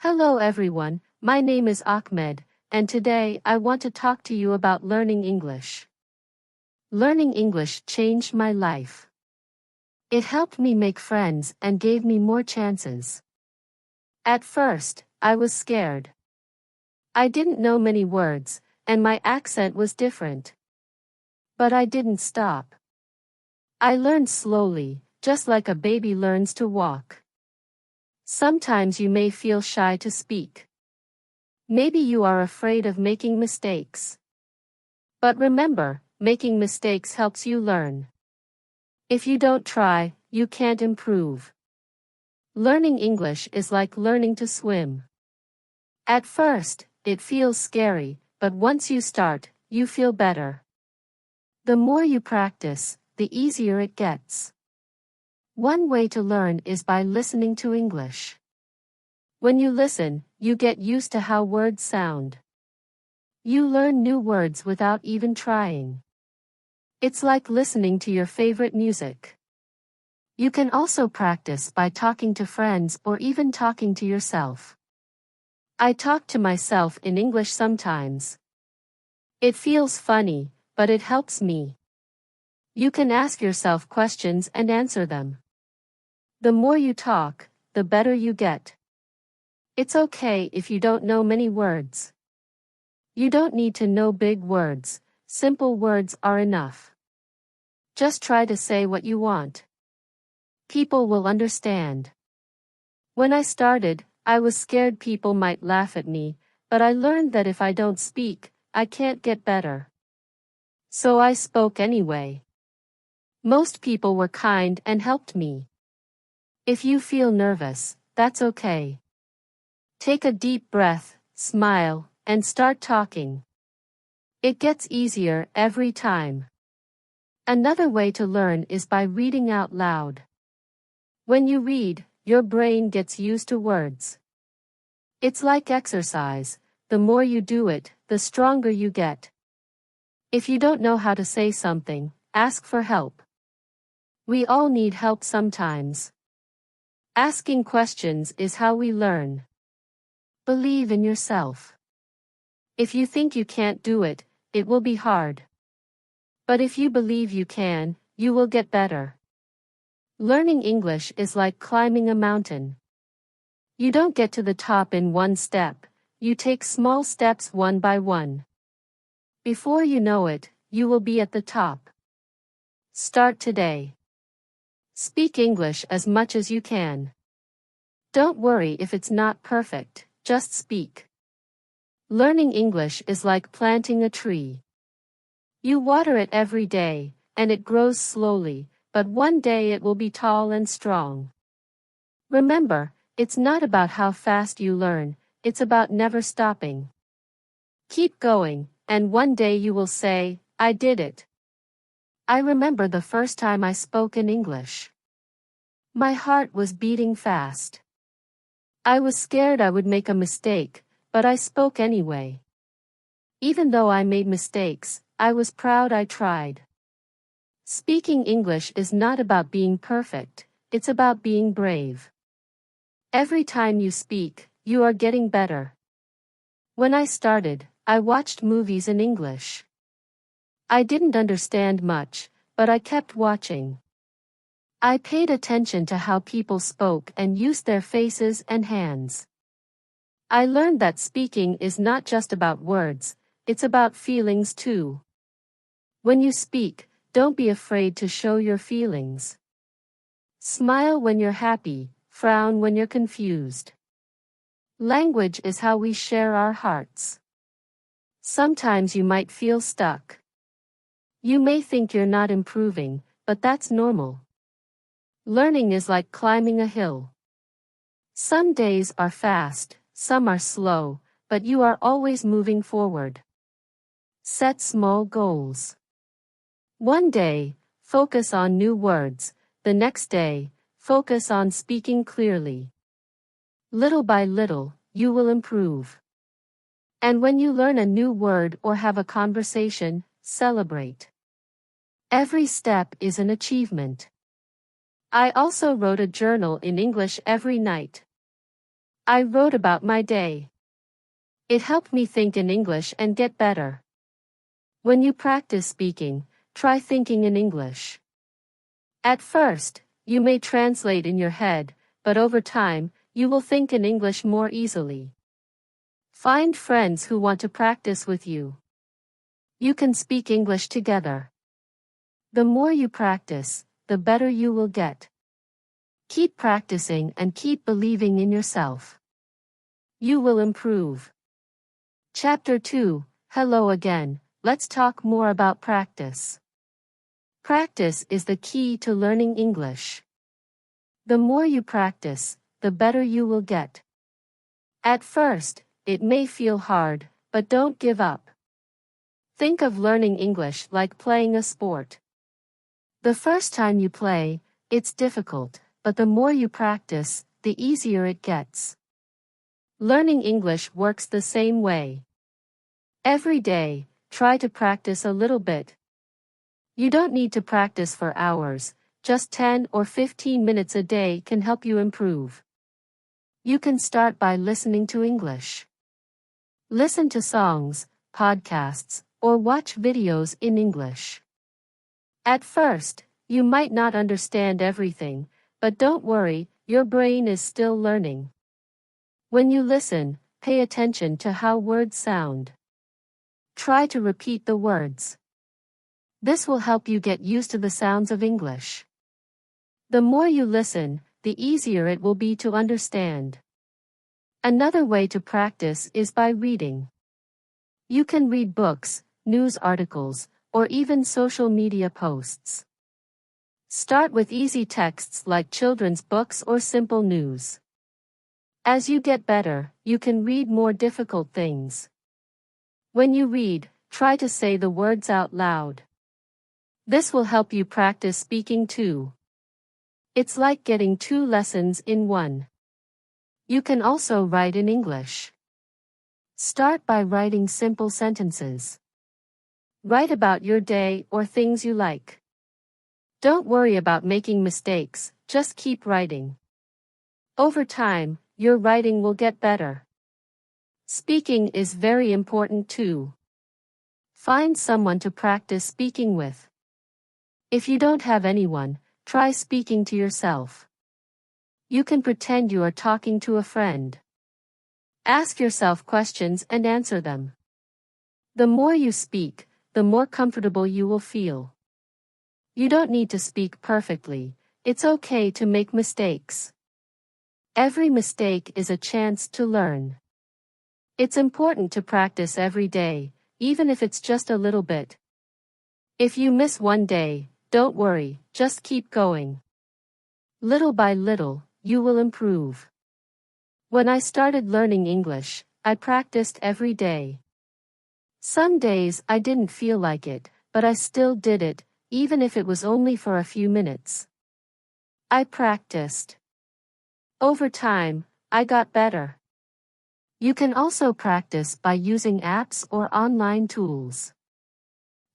Hello everyone, my name is Ahmed, and today I want to talk to you about learning English. Learning English changed my life. It helped me make friends and gave me more chances. At first, I was scared. I didn't know many words, and my accent was different. But I didn't stop. I learned slowly, just like a baby learns to walk. Sometimes you may feel shy to speak. Maybe you are afraid of making mistakes. But remember, making mistakes helps you learn. If you don't try, you can't improve. Learning English is like learning to swim. At first, it feels scary, but once you start, you feel better. The more you practice, the easier it gets. One way to learn is by listening to English. When you listen, you get used to how words sound. You learn new words without even trying. It's like listening to your favorite music. You can also practice by talking to friends or even talking to yourself. I talk to myself in English sometimes. It feels funny, but it helps me. You can ask yourself questions and answer them. The more you talk, the better you get. It's okay if you don't know many words. You don't need to know big words, simple words are enough. Just try to say what you want. People will understand. When I started, I was scared people might laugh at me, but I learned that if I don't speak, I can't get better. So I spoke anyway. Most people were kind and helped me. If you feel nervous, that's okay. Take a deep breath, smile, and start talking. It gets easier every time. Another way to learn is by reading out loud. When you read, your brain gets used to words. It's like exercise, the more you do it, the stronger you get. If you don't know how to say something, ask for help. We all need help sometimes. Asking questions is how we learn. Believe in yourself. If you think you can't do it, it will be hard. But if you believe you can, you will get better. Learning English is like climbing a mountain. You don't get to the top in one step, you take small steps one by one. Before you know it, you will be at the top. Start today. Speak English as much as you can. Don't worry if it's not perfect, just speak. Learning English is like planting a tree. You water it every day, and it grows slowly, but one day it will be tall and strong. Remember, it's not about how fast you learn, it's about never stopping. Keep going, and one day you will say, I did it. I remember the first time I spoke in English. My heart was beating fast. I was scared I would make a mistake, but I spoke anyway. Even though I made mistakes, I was proud I tried. Speaking English is not about being perfect, it's about being brave. Every time you speak, you are getting better. When I started, I watched movies in English. I didn't understand much, but I kept watching. I paid attention to how people spoke and used their faces and hands. I learned that speaking is not just about words, it's about feelings too. When you speak, don't be afraid to show your feelings. Smile when you're happy, frown when you're confused. Language is how we share our hearts. Sometimes you might feel stuck. You may think you're not improving, but that's normal. Learning is like climbing a hill. Some days are fast, some are slow, but you are always moving forward. Set small goals. One day, focus on new words, the next day, focus on speaking clearly. Little by little, you will improve. And when you learn a new word or have a conversation, celebrate. Every step is an achievement. I also wrote a journal in English every night. I wrote about my day. It helped me think in English and get better. When you practice speaking, try thinking in English. At first, you may translate in your head, but over time, you will think in English more easily. Find friends who want to practice with you. You can speak English together. The more you practice, the better you will get. Keep practicing and keep believing in yourself. You will improve. Chapter 2, Hello again. Let's talk more about practice. Practice is the key to learning English. The more you practice, the better you will get. At first, it may feel hard, but don't give up. Think of learning English like playing a sport. The first time you play, it's difficult, but the more you practice, the easier it gets. Learning English works the same way. Every day, try to practice a little bit. You don't need to practice for hours, just 10 or 15 minutes a day can help you improve. You can start by listening to English. Listen to songs, podcasts, or watch videos in English. At first, you might not understand everything, but don't worry, your brain is still learning. When you listen, pay attention to how words sound. Try to repeat the words. This will help you get used to the sounds of English. The more you listen, the easier it will be to understand. Another way to practice is by reading. You can read books, news articles, or even social media posts. Start with easy texts like children's books or simple news. As you get better, you can read more difficult things. When you read, try to say the words out loud. This will help you practice speaking too. It's like getting 2 lessons in one. You can also write in English. Start by writing simple sentences. Write about your day or things you like. Don't worry about making mistakes, just keep writing. Over time, your writing will get better. Speaking is very important too. Find someone to practice speaking with. If you don't have anyone, try speaking to yourself. You can pretend you are talking to a friend. Ask yourself questions and answer them. The more you speak, the more comfortable you will feel. You don't need to speak perfectly, it's okay to make mistakes. Every mistake is a chance to learn. It's important to practice every day, even if it's just a little bit. If you miss one day, don't worry, just keep going. Little by little, you will improve. When I started learning English, I practiced every day. Some days I didn't feel like it, but I still did it, even if it was only for a few minutes. I practiced. Over time, I got better. You can also practice by using apps or online tools.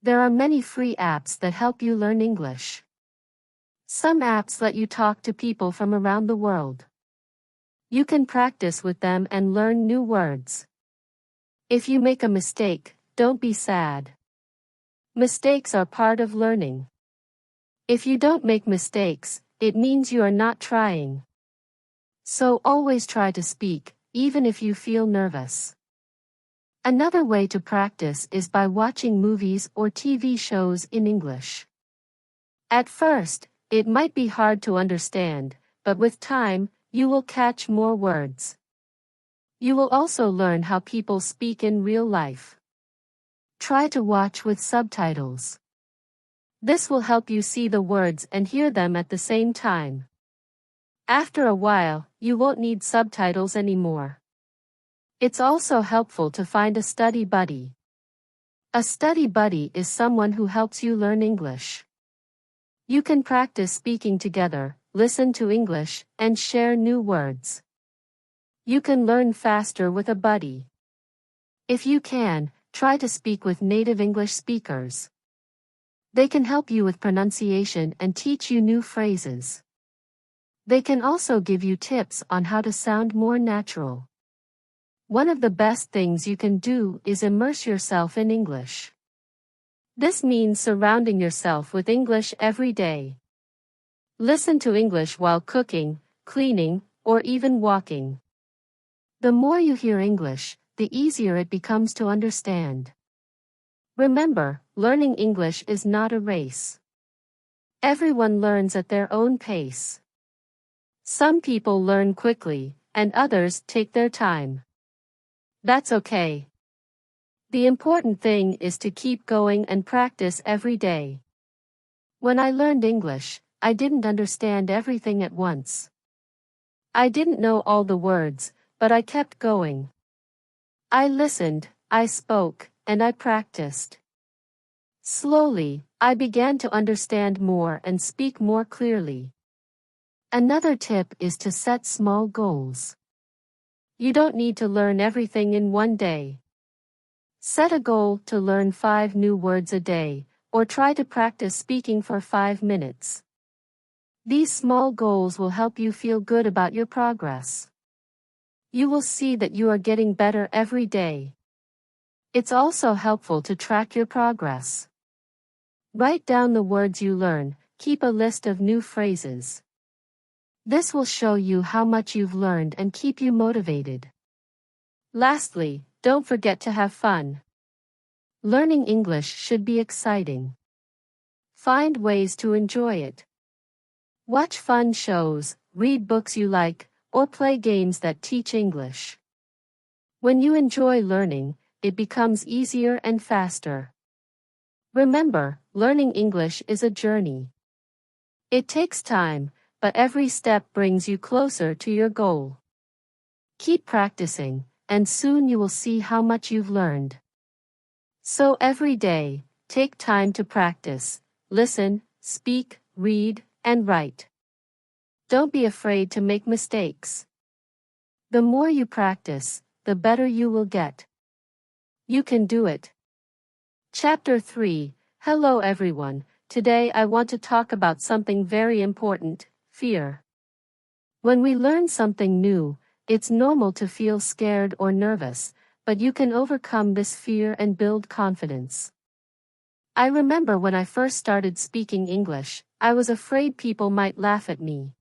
There are many free apps that help you learn English. Some apps let you talk to people from around the world. You can practice with them and learn new words. If you make a mistake, don't be sad. Mistakes are part of learning. If you don't make mistakes, it means you are not trying. So always try to speak, even if you feel nervous. Another way to practice is by watching movies or TV shows in English. At first, it might be hard to understand, but with time, you will catch more words. You will also learn how people speak in real life. Try to watch with subtitles. This will help you see the words and hear them at the same time. After a while, you won't need subtitles anymore. It's also helpful to find a study buddy. A study buddy is someone who helps you learn English. You can practice speaking together, listen to English, and share new words. You can learn faster with a buddy. If you can, try to speak with native English speakers. They can help you with pronunciation and teach you new phrases. They can also give you tips on how to sound more natural. One of the best things you can do is immerse yourself in English. This means surrounding yourself with English every day. Listen to English while cooking, cleaning, or even walking. The more you hear English, the easier it becomes to understand. Remember, learning English is not a race. Everyone learns at their own pace. Some people learn quickly, and others take their time. That's okay. The important thing is to keep going and practice every day. When I learned English, I didn't understand everything at once. I didn't know all the words, but I kept going. I listened, I spoke, and I practiced. Slowly, I began to understand more and speak more clearly. Another tip is to set small goals. You don't need to learn everything in one day. Set a goal to learn 5 new words a day, or try to practice speaking for 5 minutes. These small goals will help you feel good about your progress. You will see that you are getting better every day. It's also helpful to track your progress. Write down the words you learn, keep a list of new phrases. This will show you how much you've learned and keep you motivated. Lastly, don't forget to have fun. Learning English should be exciting. Find ways to enjoy it. Watch fun shows, read books you like, or play games that teach English. When you enjoy learning, it becomes easier and faster. Remember, learning English is a journey. It takes time, but every step brings you closer to your goal. Keep practicing, and soon you will see how much you've learned. So every day, take time to practice, listen, speak, read, and write. Don't be afraid to make mistakes. The more you practice, the better you will get. You can do it. Chapter 3. Hello everyone. Today I want to talk about something very important, fear. When we learn something new, it's normal to feel scared or nervous, but you can overcome this fear and build confidence. I remember when I first started speaking English, I was afraid people might laugh at me.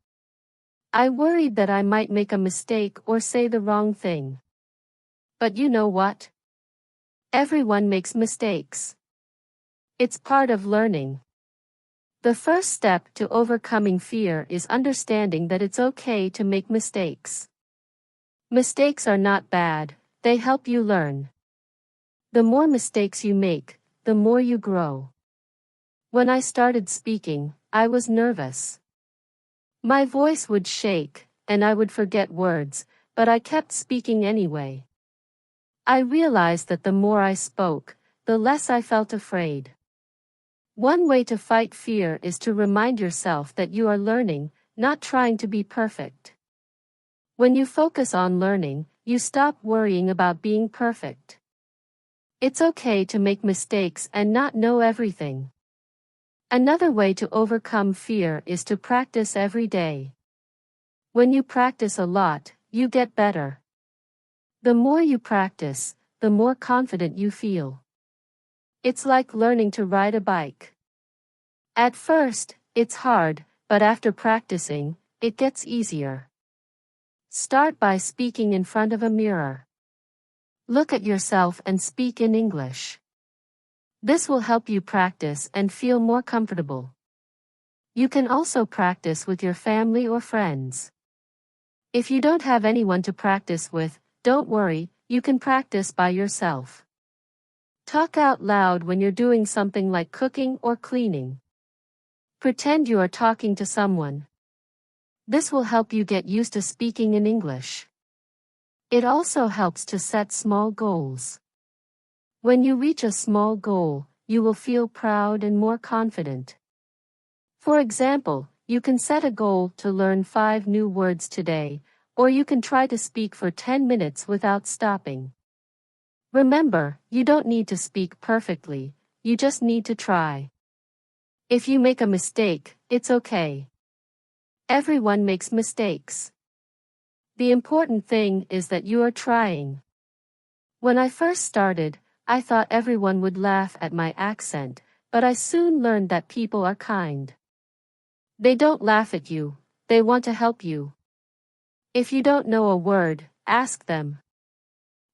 I worried that I might make a mistake or say the wrong thing. But you know what? Everyone makes mistakes. It's part of learning. The first step to overcoming fear is understanding that it's okay to make mistakes. Mistakes are not bad, they help you learn. The more mistakes you make, the more you grow. When I started speaking, I was nervous. My voice would shake, and I would forget words, but I kept speaking anyway. I realized that the more I spoke, the less I felt afraid. One way to fight fear is to remind yourself that you are learning, not trying to be perfect. When you focus on learning, you stop worrying about being perfect. It's okay to make mistakes and not know everything. Another way to overcome fear is to practice every day. When you practice a lot, you get better. The more you practice, the more confident you feel. It's like learning to ride a bike. At first, it's hard, but after practicing, it gets easier. Start by speaking in front of a mirror. Look at yourself and speak in English. This will help you practice and feel more comfortable. You can also practice with your family or friends. If you don't have anyone to practice with, don't worry, you can practice by yourself. Talk out loud when you're doing something like cooking or cleaning. Pretend you are talking to someone. This will help you get used to speaking in English. It also helps to set small goals. When you reach a small goal, you will feel proud and more confident. For example, you can set a goal to learn 5 new words today, or you can try to speak for 10 minutes without stopping. Remember, you don't need to speak perfectly, you just need to try. If you make a mistake, it's okay. Everyone makes mistakes. The important thing is that you are trying. When I first started, I thought everyone would laugh at my accent, but I soon learned that people are kind. They don't laugh at you, they want to help you. If you don't know a word, ask them.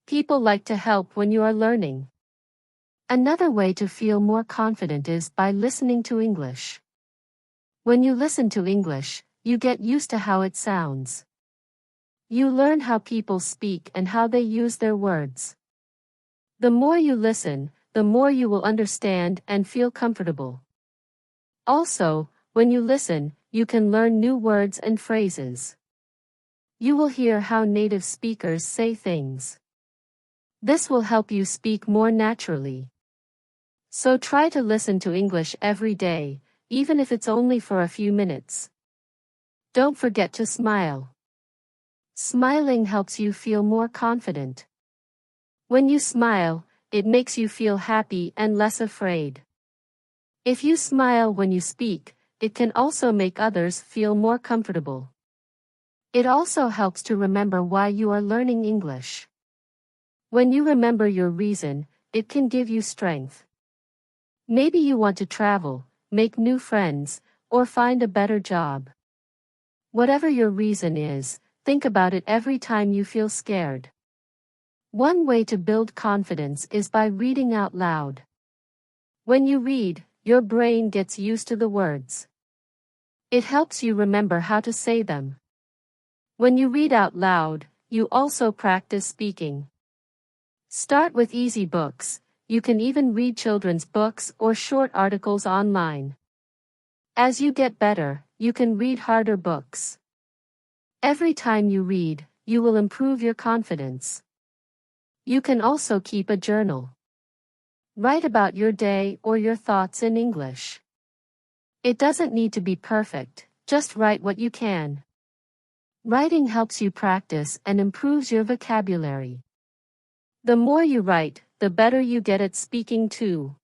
People like to help when you are learning. Another way to feel more confident is by listening to English. When you listen to English, you get used to how it sounds. You learn how people speak and how they use their words. The more you listen, the more you will understand and feel comfortable. Also, when you listen, you can learn new words and phrases. You will hear how native speakers say things. This will help you speak more naturally. So try to listen to English every day, even if it's only for a few minutes. Don't forget to smile. Smiling helps you feel more confident. When you smile, it makes you feel happy and less afraid. If you smile when you speak, it can also make others feel more comfortable. It also helps to remember why you are learning English. When you remember your reason, it can give you strength. Maybe you want to travel, make new friends, or find a better job. Whatever your reason is, think about it every time you feel scared. One way to build confidence is by reading out loud. When you read, your brain gets used to the words. It helps you remember how to say them. When you read out loud, you also practice speaking. Start with easy books. You can even read children's books or short articles online. As you get better, you can read harder books. Every time you read, you will improve your confidence. You can also keep a journal. Write about your day or your thoughts in English. It doesn't need to be perfect, just write what you can. Writing helps you practice and improves your vocabulary. The more you write, the better you get at speaking too.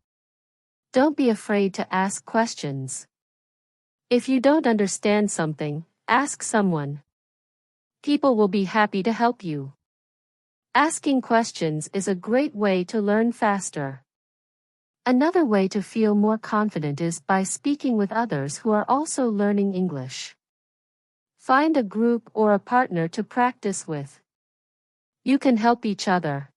Don't be afraid to ask questions. If you don't understand something, ask someone. People will be happy to help you. Asking questions is a great way to learn faster. Another way to feel more confident is by speaking with others who are also learning English. Find a group or a partner to practice with. You can help each other.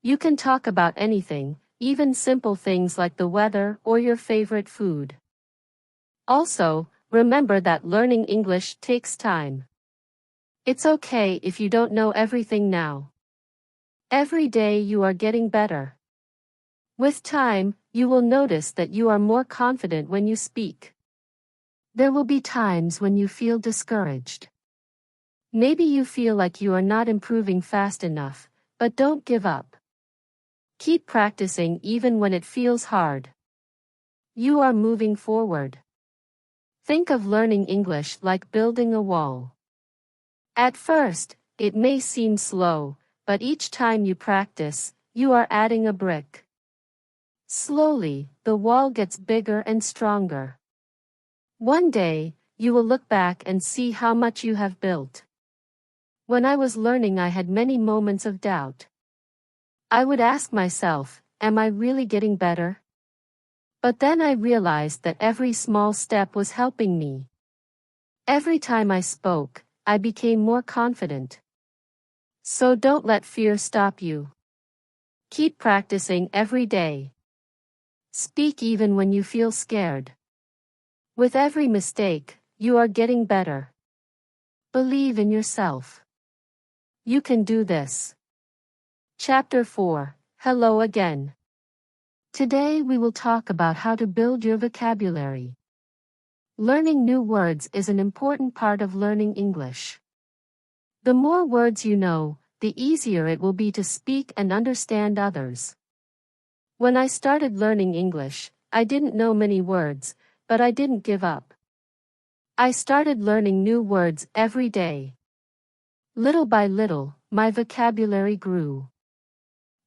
You can talk about anything, even simple things like the weather or your favorite food. Also, remember that learning English takes time. It's okay if you don't know everything now. Every day you are getting better. With time, you will notice that you are more confident when you speak. There will be times when you feel discouraged. Maybe you feel like you are not improving fast enough, but don't give up. Keep practicing even when it feels hard. You are moving forward. Think of learning English like building a wall. At first, it may seem slow, but each time you practice, you are adding a brick. Slowly, the wall gets bigger and stronger. One day, you will look back and see how much you have built. When I was learning, I had many moments of doubt. I would ask myself, am I really getting better? But then I realized that every small step was helping me. Every time I spoke, I became more confident. So don't let fear stop you. Keep practicing every day. Speak even when you feel scared. With every mistake, you are getting better. Believe in yourself. You can do this. Chapter 4. Hello again. Today we will talk about how to build your vocabulary. Learning new words is an important part of learning English. The more words you know, the easier it will be to speak and understand others. When I started learning English, I didn't know many words, but I didn't give up. I started learning new words every day. Little by little, my vocabulary grew.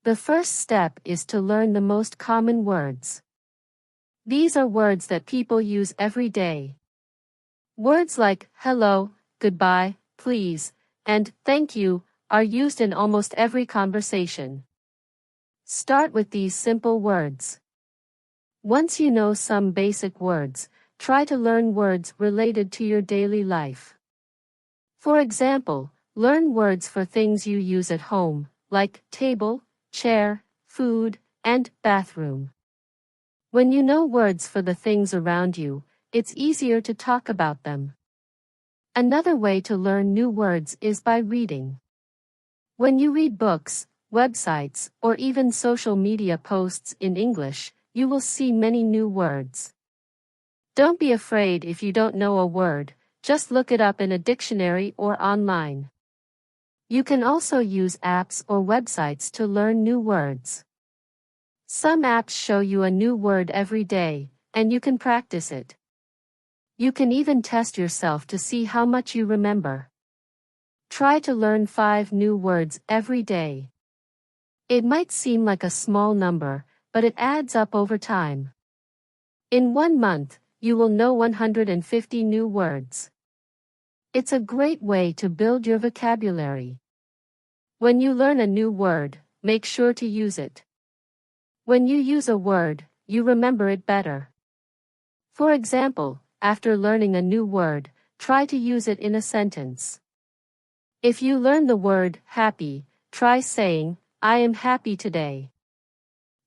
The first step is to learn the most common words. These are words that people use every day. Words like hello, goodbye, please, and thank you are used in almost every conversation. Start with these simple words. Once you know some basic words, try to learn words related to your daily life. For example, learn words for things you use at home, like table, chair, food, and bathroom. When you know words for the things around you, it's easier to talk about them. Another way to learn new words is by reading. When you read books, websites, or even social media posts in English, you will see many new words. Don't be afraid if you don't know a word, just look it up in a dictionary or online. You can also use apps or websites to learn new words. Some apps show you a new word every day, and you can practice it. You can even test yourself to see how much you remember. Try to learn 5 new words every day. It might seem like a small number, but it adds up over time. In 1 month, you will know 150 new words. It's a great way to build your vocabulary. When you learn a new word, make sure to use it. When you use a word, you remember it better. For example, after learning a new word, try to use it in a sentence. If you learn the word happy, try saying, I am happy today.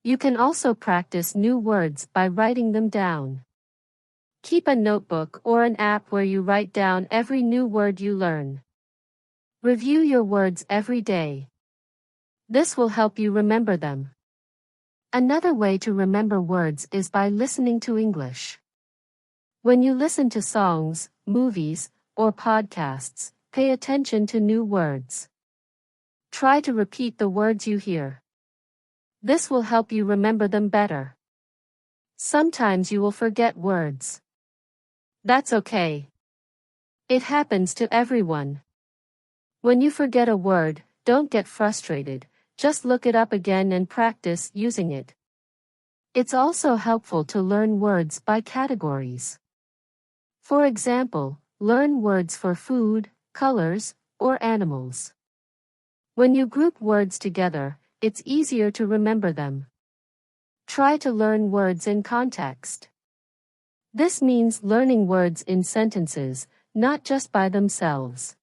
You can also practice new words by writing them down. Keep a notebook or an app where you write down every new word you learn. Review your words every day. This will help you remember them. Another way to remember words is by listening to English. When you listen to songs, movies, or podcasts, pay attention to new words. Try to repeat the words you hear. This will help you remember them better. Sometimes you will forget words. That's okay. It happens to everyone. When you forget a word, don't get frustrated, just look it up again and practice using it. It's also helpful to learn words by categories. For example, learn words for food, colors, or animals. When you group words together, it's easier to remember them. Try to learn words in context. This means learning words in sentences, not just by themselves.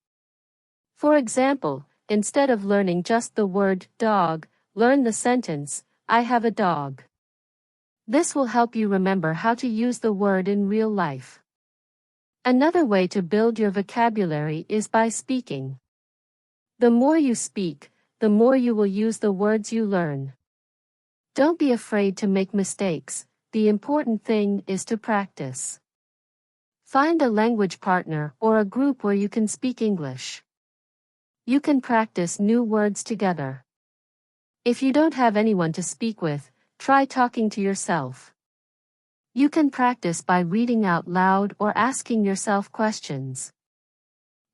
For example, instead of learning just the word dog, learn the sentence, I have a dog. This will help you remember how to use the word in real life. Another way to build your vocabulary is by speaking. The more you speak, the more you will use the words you learn. Don't be afraid to make mistakes, the important thing is to practice. Find a language partner or a group where you can speak English. You can practice new words together. If you don't have anyone to speak with, try talking to yourself. You can practice by reading out loud or asking yourself questions.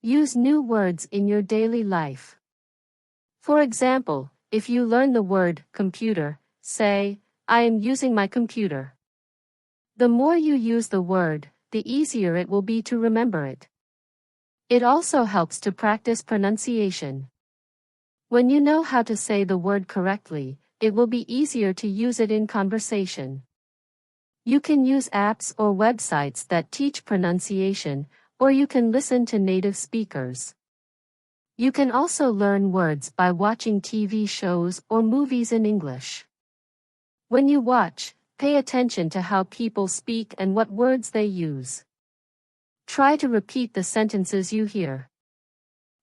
Use new words in your daily life. For example, if you learn the word computer, say, I am using my computer. The more you use the word, the easier it will be to remember it. It also helps to practice pronunciation. When you know how to say the word correctly, it will be easier to use it in conversation. You can use apps or websites that teach pronunciation, or you can listen to native speakers. You can also learn words by watching TV shows or movies in English. When you watch, pay attention to how people speak and what words they use. Try to repeat the sentences you hear.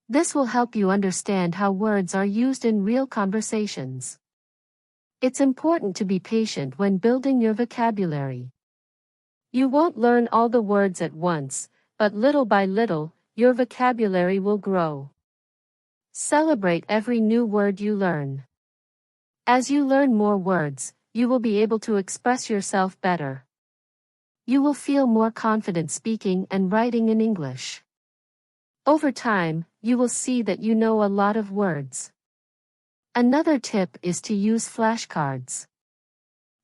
This will help you understand how words are used in real conversations. It's important to be patient when building your vocabulary. You won't learn all the words at once, but little by little, your vocabulary will grow. Celebrate every new word you learn. As you learn more words, you will be able to express yourself better. You will feel more confident speaking and writing in English. Over time, you will see that you know a lot of words. Another tip is to use flashcards.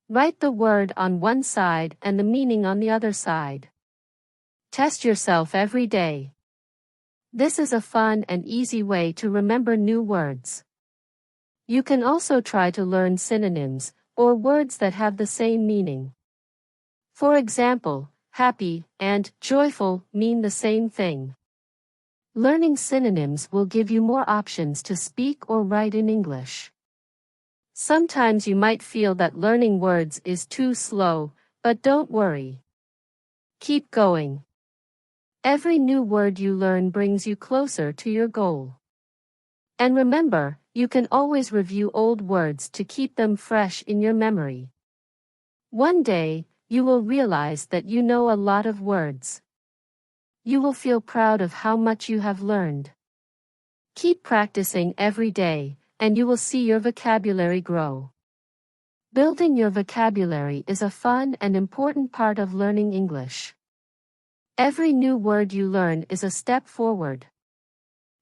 Write the word on one side and the meaning on the other side. Test yourself every day. This is a fun and easy way to remember new words. You can also try to learn synonyms, or words that have the same meaning. For example, happy and joyful mean the same thing. Learning synonyms will give you more options to speak or write in English. Sometimes you might feel that learning words is too slow, but don't worry. Keep going. Every new word you learn brings you closer to your goal. And remember, you can always review old words to keep them fresh in your memory. One day, you will realize that you know a lot of words. You will feel proud of how much you have learned. Keep practicing every day, and you will see your vocabulary grow. Building your vocabulary is a fun and important part of learning English. Every new word you learn is a step forward.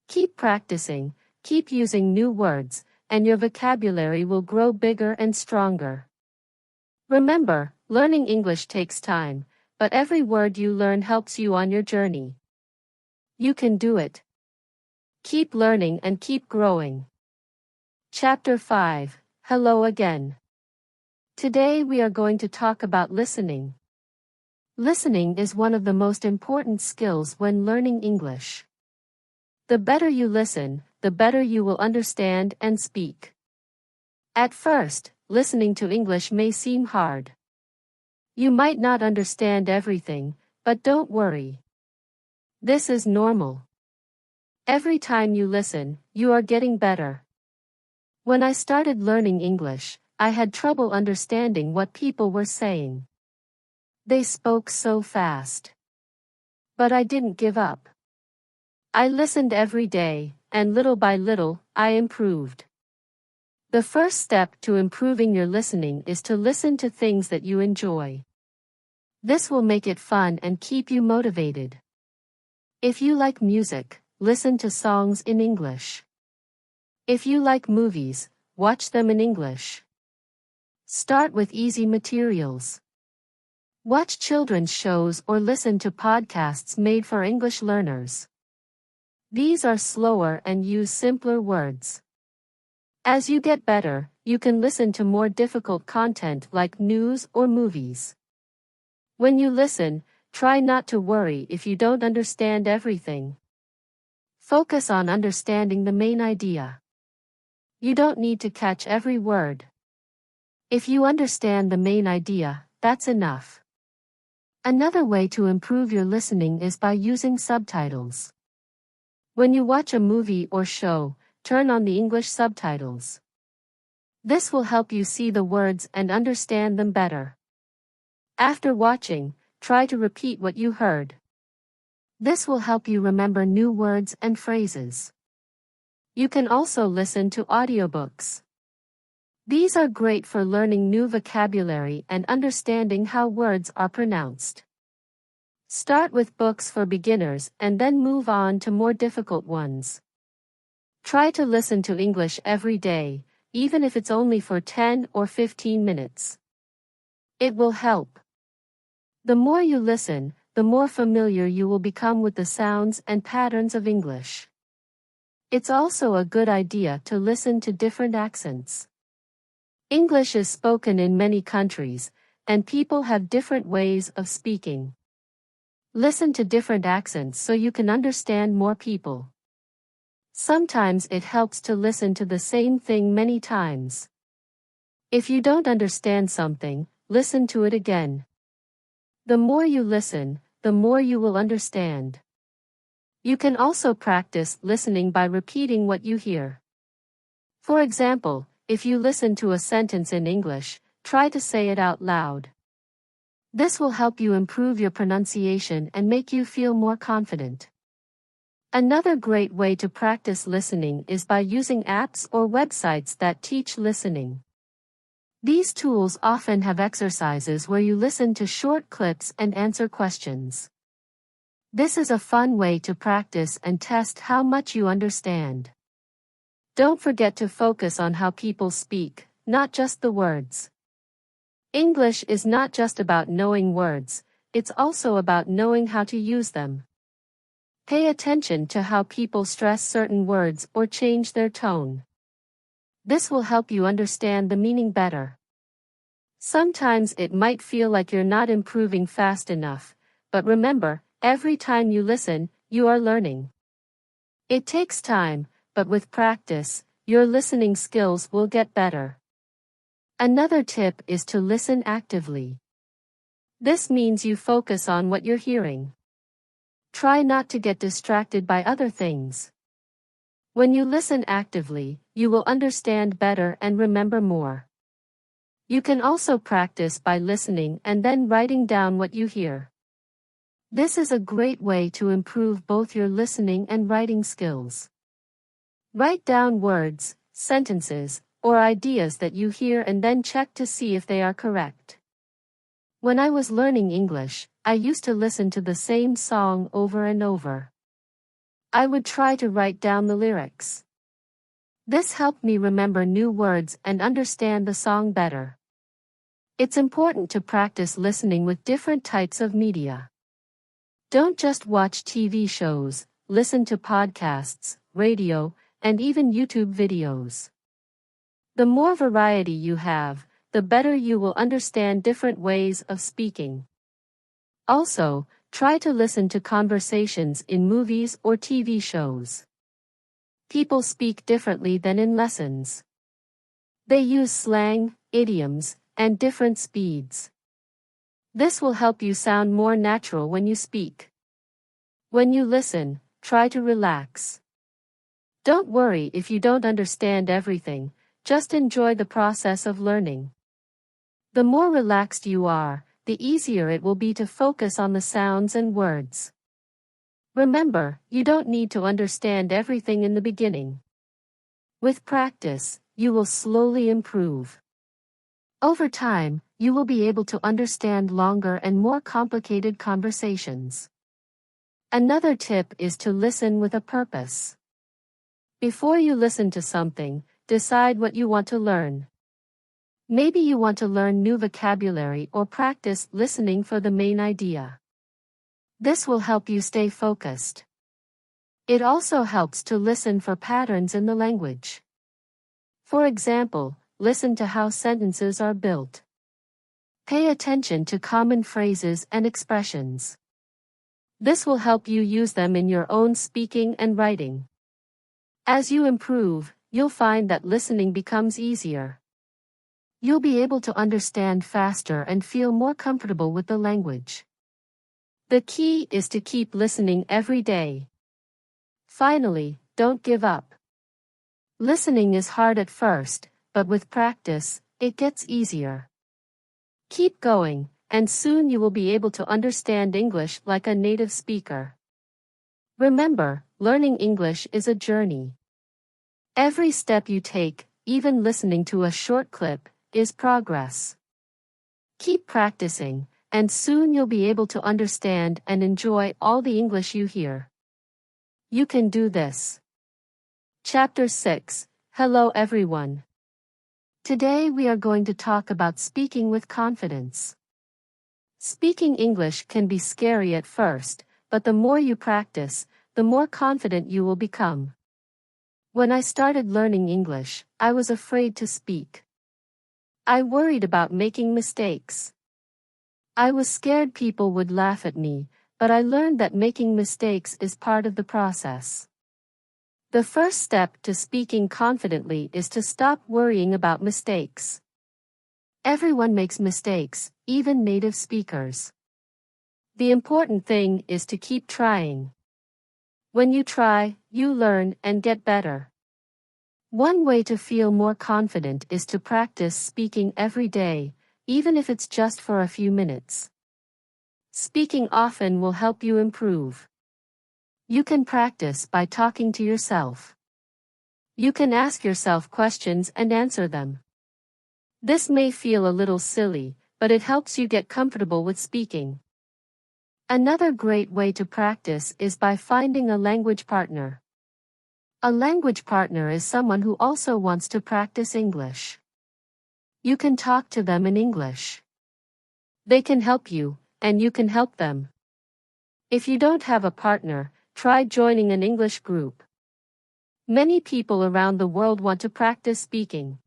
Keep practicing, keep using new words, and your vocabulary will grow bigger and stronger. Remember, learning English takes time, but every word you learn helps you on your journey. You can do it. Keep learning and keep growing. Chapter 5, Hello Again. Today we are going to talk about listening. Listening is one of the most important skills when learning English. The better you listen, the better you will understand and speak. At first, listening to English may seem hard. You might not understand everything, but don't worry. This is normal. Every time you listen, you are getting better. When I started learning English, I had trouble understanding what people were saying. They spoke so fast. But I didn't give up. I listened every day, and little by little, I improved. The first step to improving your listening is to listen to things that you enjoy. This will make it fun and keep you motivated. If you like music, listen to songs in English. If you like movies, watch them in English. Start with easy materials. Watch children's shows or listen to podcasts made for English learners. These are slower and use simpler words. As you get better, you can listen to more difficult content like news or movies. When you listen, try not to worry if you don't understand everything. Focus on understanding the main idea. You don't need to catch every word. If you understand the main idea, that's enough. Another way to improve your listening is by using subtitles. When you watch a movie or show, turn on the English subtitles. This will help you see the words and understand them better. After watching, try to repeat what you heard. This will help you remember new words and phrases. You can also listen to audiobooks. These are great for learning new vocabulary and understanding how words are pronounced. Start with books for beginners and then move on to more difficult ones. Try to listen to English every day, even if it's only for 10 or 15 minutes. It will help. The more you listen, the more familiar you will become with the sounds and patterns of English. It's also a good idea to listen to different accents. English is spoken in many countries, and people have different ways of speaking. Listen to different accents so you can understand more people. Sometimes it helps to listen to the same thing many times. If you don't understand something, listen to it again. The more you listen, the more you will understand. You can also practice listening by repeating what you hear. For example, if you listen to a sentence in English, try to say it out loud. This will help you improve your pronunciation and make you feel more confident. Another great way to practice listening is by using apps or websites that teach listening. These tools often have exercises where you listen to short clips and answer questions. This is a fun way to practice and test how much you understand. Don't forget to focus on how people speak, not just the words. English is not just about knowing words, it's also about knowing how to use them. Pay attention to how people stress certain words or change their tone. This will help you understand the meaning better. Sometimes it might feel like you're not improving fast enough, but remember, every time you listen, you are learning. It takes time, but with practice, your listening skills will get better. Another tip is to listen actively. This means you focus on what you're hearing. Try not to get distracted by other things. When you listen actively, you will understand better and remember more. You can also practice by listening and then writing down what you hear. This is a great way to improve both your listening and writing skills. Write down words, sentences, or ideas that you hear and then check to see if they are correct. When I was learning English, I used to listen to the same song over and over. I would try to write down the lyrics. This helped me remember new words and understand the song better. It's important to practice listening with different types of media. Don't just watch TV shows, listen to podcasts, radio, and even YouTube videos. The more variety you have, the better you will understand different ways of speaking. Also, try to listen to conversations in movies or TV shows. People speak differently than in lessons. They use slang, idioms, and different speeds. This will help you sound more natural when you speak. When you listen, try to relax. Don't worry if you don't understand everything, just enjoy the process of learning. The more relaxed you are, the easier it will be to focus on the sounds and words. Remember, you don't need to understand everything in the beginning. With practice, you will slowly improve. Over time, you will be able to understand longer and more complicated conversations. Another tip is to listen with a purpose. Before you listen to something, decide what you want to learn. Maybe you want to learn new vocabulary or practice listening for the main idea. This will help you stay focused. It also helps to listen for patterns in the language. For example, listen to how sentences are built. Pay attention to common phrases and expressions. This will help you use them in your own speaking and writing. As you improve, you'll find that listening becomes easier. You'll be able to understand faster and feel more comfortable with the language. The key is to keep listening every day. Finally, don't give up. Listening is hard at first, but with practice, it gets easier. Keep going, and soon you will be able to understand English like a native speaker. Remember, learning English is a journey. Every step you take, even listening to a short clip, is progress. Keep practicing, and soon you'll be able to understand and enjoy all the English you hear. You can do this. Chapter 6. Hello everyone. Today we are going to talk about speaking with confidence. Speaking English can be scary at first, but the more you practice, the more confident you will become. When I started learning English, I was afraid to speak. I worried about making mistakes. I was scared people would laugh at me, but I learned that making mistakes is part of the process. The first step to speaking confidently is to stop worrying about mistakes. Everyone makes mistakes, even native speakers. The important thing is to keep trying. When you try, you learn and get better. One way to feel more confident is to practice speaking every day, even if it's just for a few minutes. Speaking often will help you improve. You can practice by talking to yourself. You can ask yourself questions and answer them. This may feel a little silly, but it helps you get comfortable with speaking. Another great way to practice is by finding a language partner. A language partner is someone who also wants to practice English. You can talk to them in English. They can help you, and you can help them. If you don't have a partner, try joining an English group. Many people around the world want to practice speaking.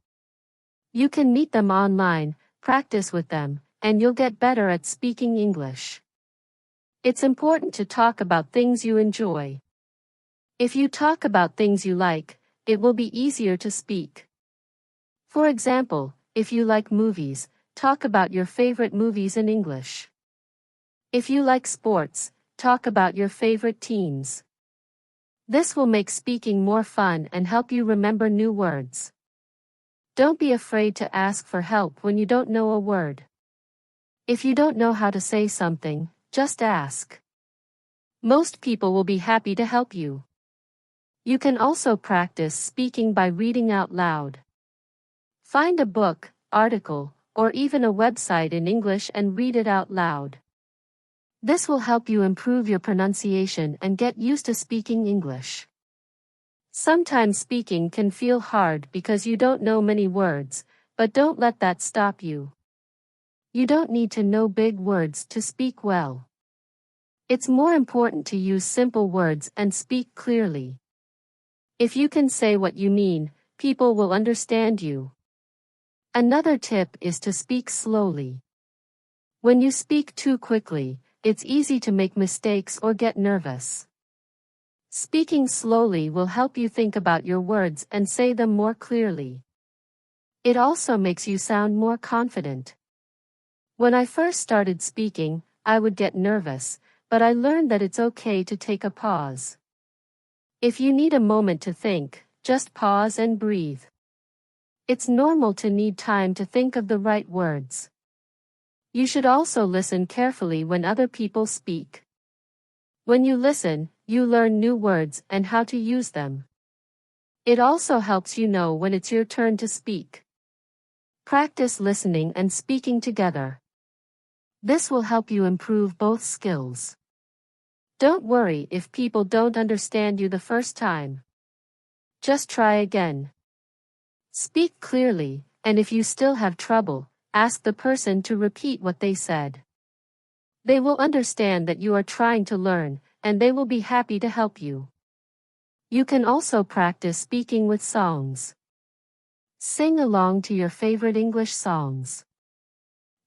You can meet them online, practice with them, and you'll get better at speaking English. It's important to talk about things you enjoy. If you talk about things you like, it will be easier to speak. For example, if you like movies, talk about your favorite movies in English. If you like sports, talk about your favorite teams. This will make speaking more fun and help you remember new words. Don't be afraid to ask for help when you don't know a word. If you don't know how to say something, just ask. Most people will be happy to help you. You can also practice speaking by reading out loud. Find a book, article, or even a website in English and read it out loud. This will help you improve your pronunciation and get used to speaking English. Sometimes speaking can feel hard because you don't know many words, but don't let that stop you. You don't need to know big words to speak well. It's more important to use simple words and speak clearly. If you can say what you mean, people will understand you. Another tip is to speak slowly. When you speak too quickly, it's easy to make mistakes or get nervous. Speaking slowly will help you think about your words and say them more clearly. It also makes you sound more confident. When I first started speaking, I would get nervous, but I learned that it's okay to take a pause. If you need a moment to think, just pause and breathe. It's normal to need time to think of the right words. You should also listen carefully when other people speak. When you listen, you learn new words and how to use them. It also helps you know when it's your turn to speak. Practice listening and speaking together. This will help you improve both skills. Don't worry if people don't understand you the first time. Just try again. Speak clearly, and if you still have trouble, ask the person to repeat what they said. They will understand that you are trying to learn, and they will be happy to help you. You can also practice speaking with songs. Sing along to your favorite English songs.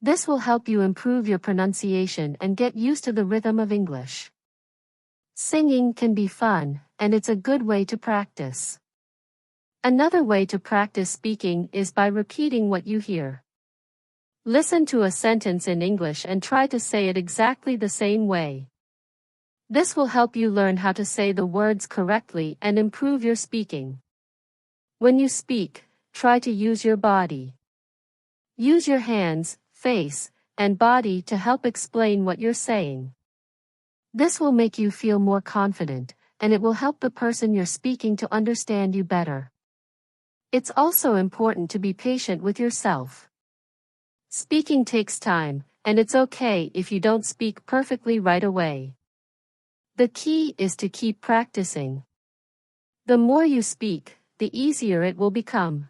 This will help you improve your pronunciation and get used to the rhythm of English. Singing can be fun, and it's a good way to practice. Another way to practice speaking is by repeating what you hear. Listen to a sentence in English and try to say it exactly the same way. This will help you learn how to say the words correctly and improve your speaking. When you speak, try to use your body. Use your hands, face, and body to help explain what you're saying. This will make you feel more confident, and it will help the person you're speaking to understand you better. It's also important to be patient with yourself. Speaking takes time, and it's okay if you don't speak perfectly right away. The key is to keep practicing. The more you speak, the easier it will become.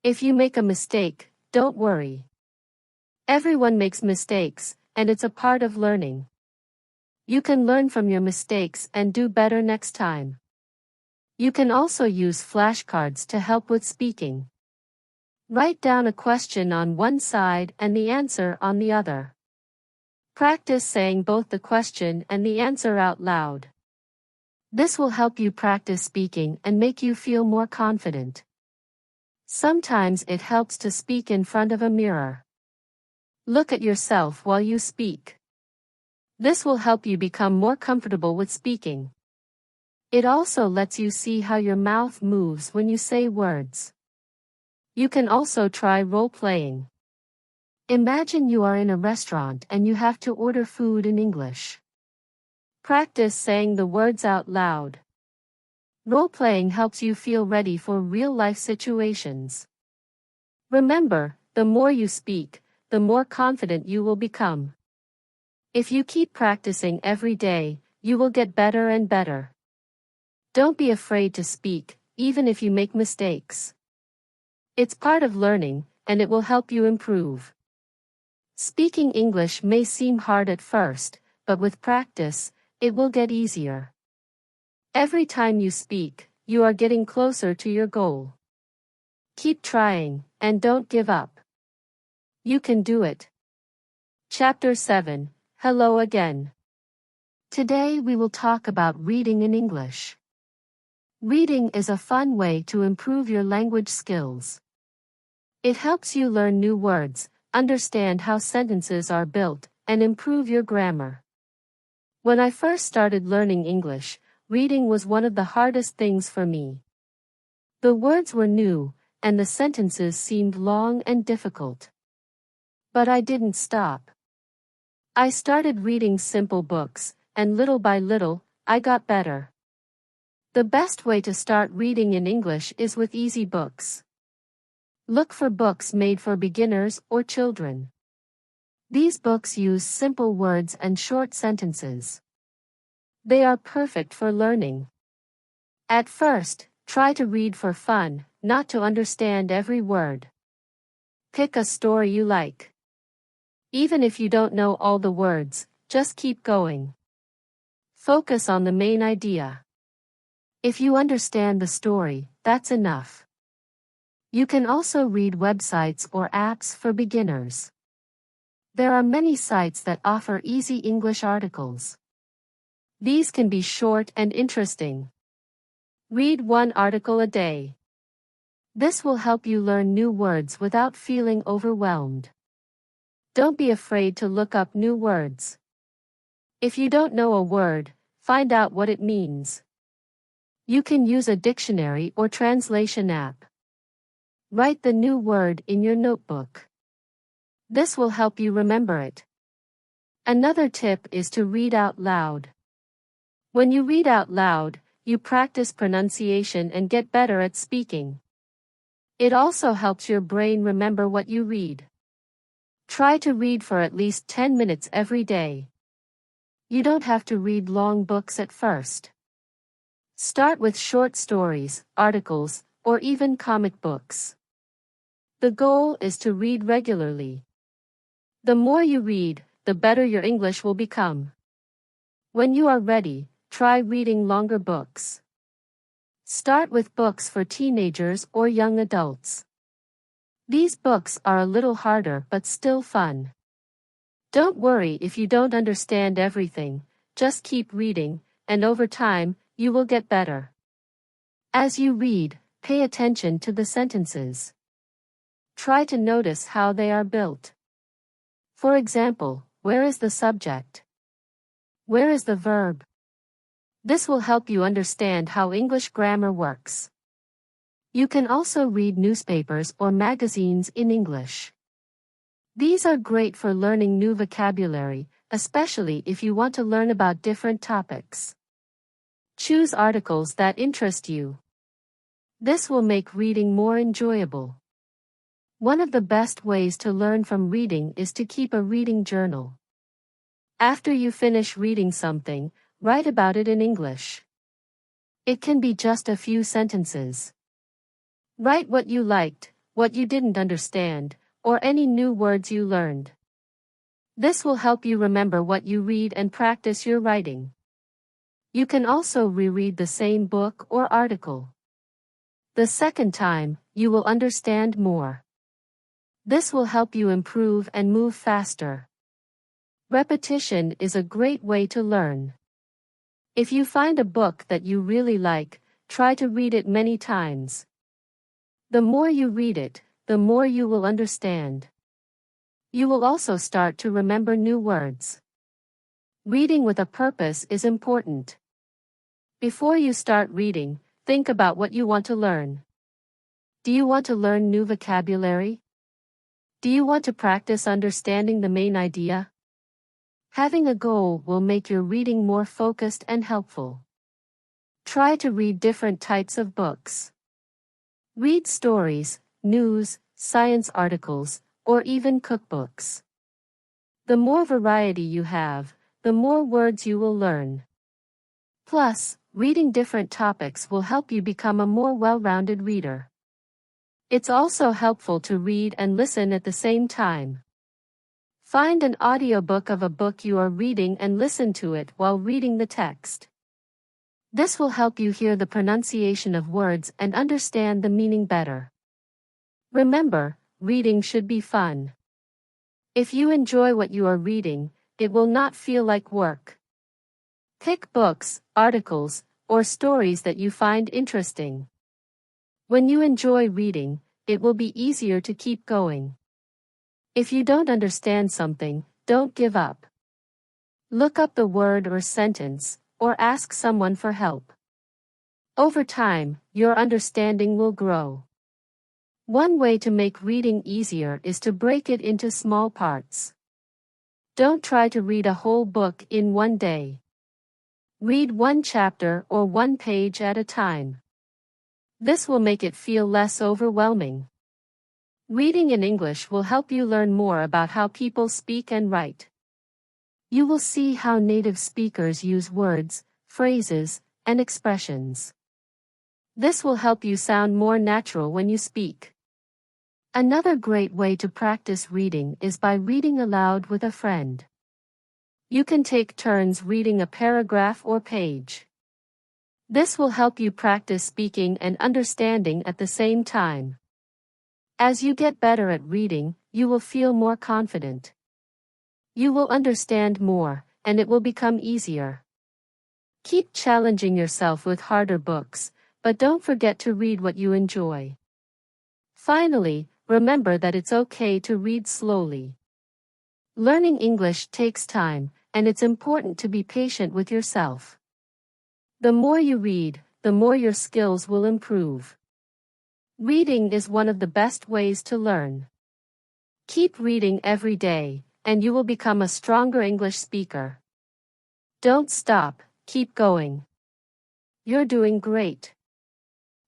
If you make a mistake, don't worry. Everyone makes mistakes, and it's a part of learning. You can learn from your mistakes and do better next time. You can also use flashcards to help with speaking. Write down a question on one side and the answer on the other. Practice saying both the question and the answer out loud. This will help you practice speaking and make you feel more confident. Sometimes it helps to speak in front of a mirror. Look at yourself while you speak. This will help you become more comfortable with speaking. It also lets you see how your mouth moves when you say words. You can also try role-playing. Imagine you are in a restaurant and you have to order food in English. Practice saying the words out loud. Role-playing helps you feel ready for real-life situations. Remember, the more you speak, the more confident you will become. If you keep practicing every day, you will get better and better. Don't be afraid to speak, even if you make mistakes. It's part of learning, and it will help you improve. Speaking English may seem hard at first, but with practice, it will get easier. Every time you speak, you are getting closer to your goal. Keep trying, and don't give up. You can do it. Chapter 7, Hello Again. Today we will talk about reading in English. Reading is a fun way to improve your language skills. It helps you learn new words, understand how sentences are built, and improve your grammar. When I first started learning English, reading was one of the hardest things for me. The words were new, and the sentences seemed long and difficult. But I didn't stop. I started reading simple books, and little by little, I got better. The best way to start reading in English is with easy books. Look for books made for beginners or children. These books use simple words and short sentences. They are perfect for learning. At first, try to read for fun, not to understand every word. Pick a story you like. Even if you don't know all the words, just keep going. Focus on the main idea. If you understand the story, that's enough. You can also read websites or apps for beginners. There are many sites that offer easy English articles. These can be short and interesting. Read one article a day. This will help you learn new words without feeling overwhelmed. Don't be afraid to look up new words. If you don't know a word, find out what it means. You can use a dictionary or translation app. Write the new word in your notebook. This will help you remember it. Another tip is to read out loud. When you read out loud, you practice pronunciation and get better at speaking. It also helps your brain remember what you read. Try to read for at least 10 minutes every day. You don't have to read long books at first. Start with short stories, articles, or even comic books. The goal is to read regularly. The more you read, the better your English will become. When you are ready, try reading longer books. Start with books for teenagers or young adults. These books are a little harder but still fun. Don't worry if you don't understand everything, just keep reading, and over time, you will get better. As you read, pay attention to the sentences. Try to notice how they are built. For example, where is the subject? Where is the verb? This will help you understand how English grammar works. You can also read newspapers or magazines in English. These are great for learning new vocabulary, especially if you want to learn about different topics. Choose articles that interest you. This will make reading more enjoyable. One of the best ways to learn from reading is to keep a reading journal. After you finish reading something, write about it in English. It can be just a few sentences. Write what you liked, what you didn't understand, or any new words you learned. This will help you remember what you read and practice your writing. You can also reread the same book or article. The second time, you will understand more. This will help you improve and move faster. Repetition is a great way to learn. If you find a book that you really like, try to read it many times. The more you read it, the more you will understand. You will also start to remember new words. Reading with a purpose is important. Before you start reading, think about what you want to learn. Do you want to learn new vocabulary? Do you want to practice understanding the main idea? Having a goal will make your reading more focused and helpful. Try to read different types of books. Read stories, news, science articles, or even cookbooks. The more variety you have, the more words you will learn. Plus, reading different topics will help you become a more well-rounded reader. It's also helpful to read and listen at the same time. Find an audiobook of a book you are reading and listen to it while reading the text. This will help you hear the pronunciation of words and understand the meaning better. Remember, reading should be fun. If you enjoy what you are reading, it will not feel like work. Pick books, articles, or stories that you find interesting. When you enjoy reading, it will be easier to keep going. If you don't understand something, don't give up. Look up the word or sentence, or ask someone for help. Over time, your understanding will grow. One way to make reading easier is to break it into small parts. Don't try to read a whole book in one day. Read one chapter or one page at a time. This will make it feel less overwhelming. Reading in English will help you learn more about how people speak and write. You will see how native speakers use words, phrases, and expressions. This will help you sound more natural when you speak. Another great way to practice reading is by reading aloud with a friend. You can take turns reading a paragraph or page. This will help you practice speaking and understanding at the same time. As you get better at reading, you will feel more confident. You will understand more, and it will become easier. Keep challenging yourself with harder books, but don't forget to read what you enjoy. Finally, remember that it's okay to read slowly. Learning English takes time, and it's important to be patient with yourself. The more you read, the more your skills will improve. Reading is one of the best ways to learn. Keep reading every day, and you will become a stronger English speaker. Don't stop, keep going. You're doing great.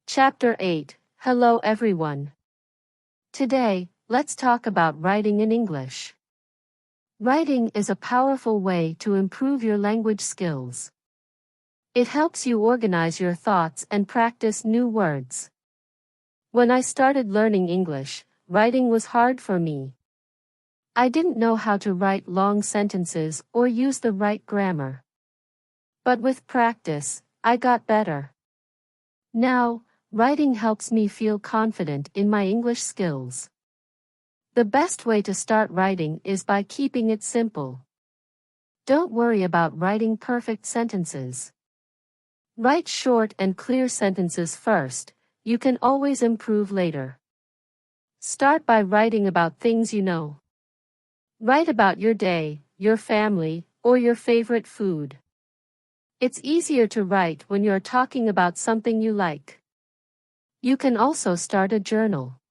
Chapter 8, Hello everyone. Today, let's talk about writing in English. Writing is a powerful way to improve your language skills. It helps you organize your thoughts and practice new words. When I started learning English, writing was hard for me. I didn't know how to write long sentences or use the right grammar. But with practice, I got better. Now, writing helps me feel confident in my English skills. The best way to start writing is by keeping it simple. Don't worry about writing perfect sentences. Write short and clear sentences first. You can always improve later. Start by writing about things you know. Write about your day, your family, or your favorite food. It's easier to write when you're talking about something you like. You can also start a journal.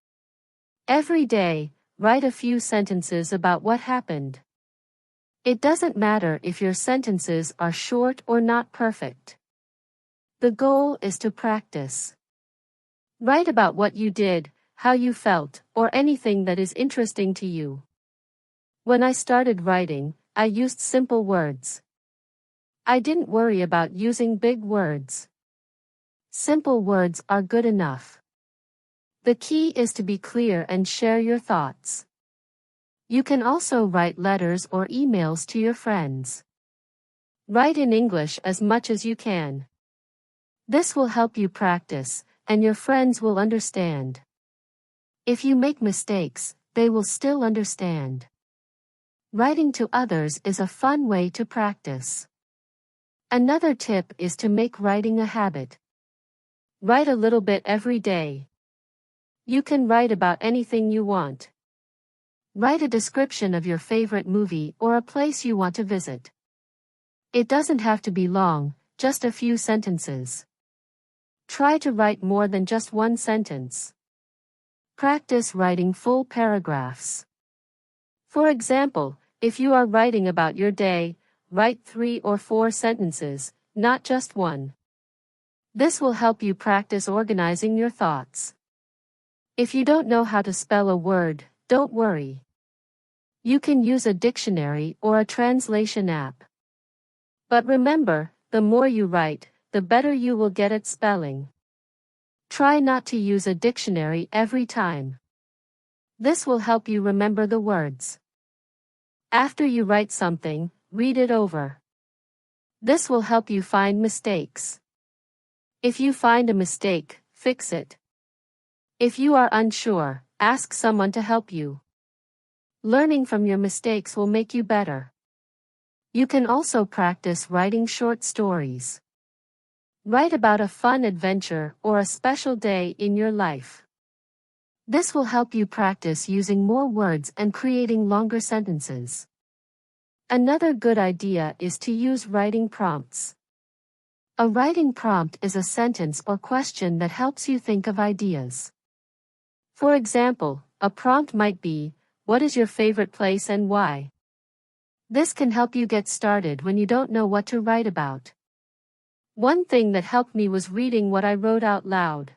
Every day, write a few sentences about what happened. It doesn't matter if your sentences are short or not perfect. The goal is to practice. Write about what you did, how you felt, or anything that is interesting to you. When I started writing, I used simple words. I didn't worry about using big words. Simple words are good enough. The key is to be clear and share your thoughts. You can also write letters or emails to your friends. Write in English as much as you can. This will help you practice, and your friends will understand. If you make mistakes, they will still understand. Writing to others is a fun way to practice. Another tip is to make writing a habit. Write a little bit every day. You can write about anything you want. Write a description of your favorite movie or a place you want to visit. It doesn't have to be long, just a few sentences. Try to write more than just one sentence. Practice writing full paragraphs. For example, if you are writing about your day, write 3 or 4 sentences, not just one. This will help you practice organizing your thoughts. If you don't know how to spell a word, don't worry. You can use a dictionary or a translation app. But remember, the more you write, the better you will get at spelling. Try not to use a dictionary every time. This will help you remember the words. After you write something, read it over. This will help you find mistakes. If you find a mistake, fix it. If you are unsure, ask someone to help you. Learning from your mistakes will make you better. You can also practice writing short stories. Write about a fun adventure or a special day in your life. This will help you practice using more words and creating longer sentences. Another good idea is to use writing prompts. A writing prompt is a sentence or question that helps you think of ideas. For example, a prompt might be, "What is your favorite place and why?" This can help you get started when you don't know what to write about. One thing that helped me was reading what I wrote out loud.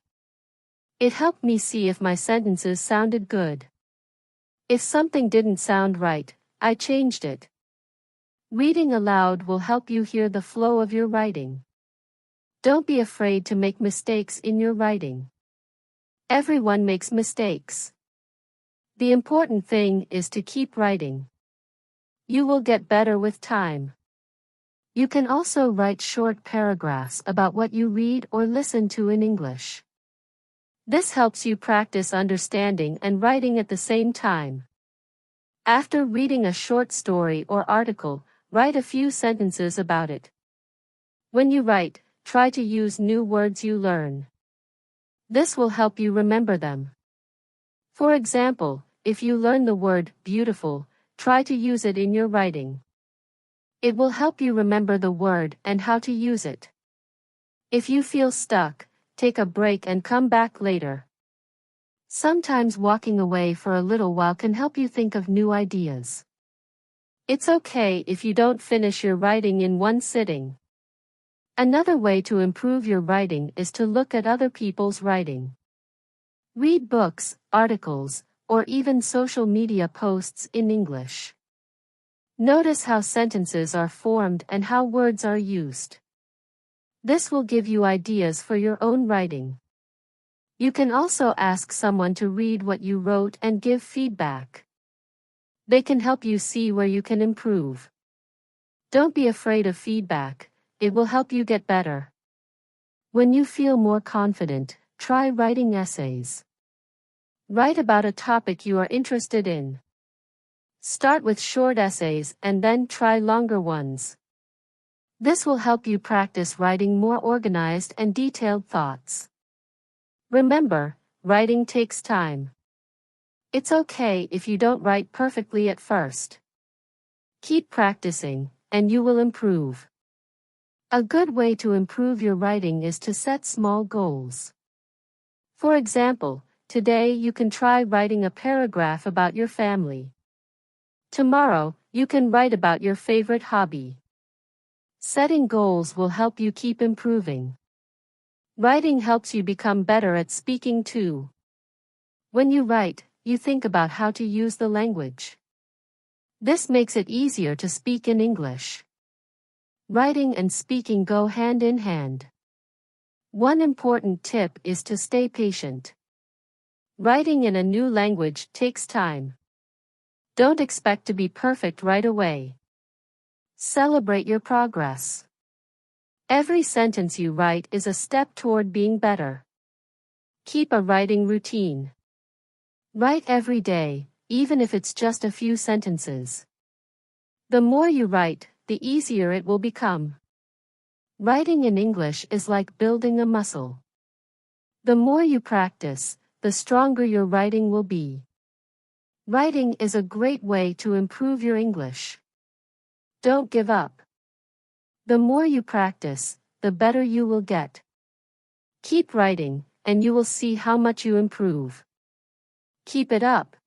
It helped me see if my sentences sounded good. If something didn't sound right, I changed it. Reading aloud will help you hear the flow of your writing. Don't be afraid to make mistakes in your writing. Everyone makes mistakes. The important thing is to keep writing. You will get better with time. You can also write short paragraphs about what you read or listen to in English. This helps you practice understanding and writing at the same time. After reading a short story or article, write a few sentences about it. When you write, try to use new words you learn. This will help you remember them. For example, if you learn the word beautiful, try to use it in your writing. It will help you remember the word and how to use it. If you feel stuck, take a break and come back later. Sometimes walking away for a little while can help you think of new ideas. It's okay if you don't finish your writing in one sitting. Another way to improve your writing is to look at other people's writing. Read books, articles, or even social media posts in English. Notice how sentences are formed and how words are used. This will give you ideas for your own writing. You can also ask someone to read what you wrote and give feedback. They can help you see where you can improve. Don't be afraid of feedback, it will help you get better. When you feel more confident, try writing essays. Write about a topic you are interested in. Start with short essays and then try longer ones. This will help you practice writing more organized and detailed thoughts. Remember, writing takes time. It's okay if you don't write perfectly at first. Keep practicing, and you will improve. A good way to improve your writing is to set small goals. For example, today you can try writing a paragraph about your family. Tomorrow, you can write about your favorite hobby. Setting goals will help you keep improving. Writing helps you become better at speaking too. When you write, you think about how to use the language. This makes it easier to speak in English. Writing and speaking go hand in hand. One important tip is to stay patient. Writing in a new language takes time. Don't expect to be perfect right away. Celebrate your progress. Every sentence you write is a step toward being better. Keep a writing routine. Write every day, even if it's just a few sentences. The more you write, the easier it will become. Writing in English is like building a muscle. The more you practice, the stronger your writing will be. Writing is a great way to improve your English. Don't give up. The more you practice, the better you will get. Keep writing, and you will see how much you improve. Keep it up.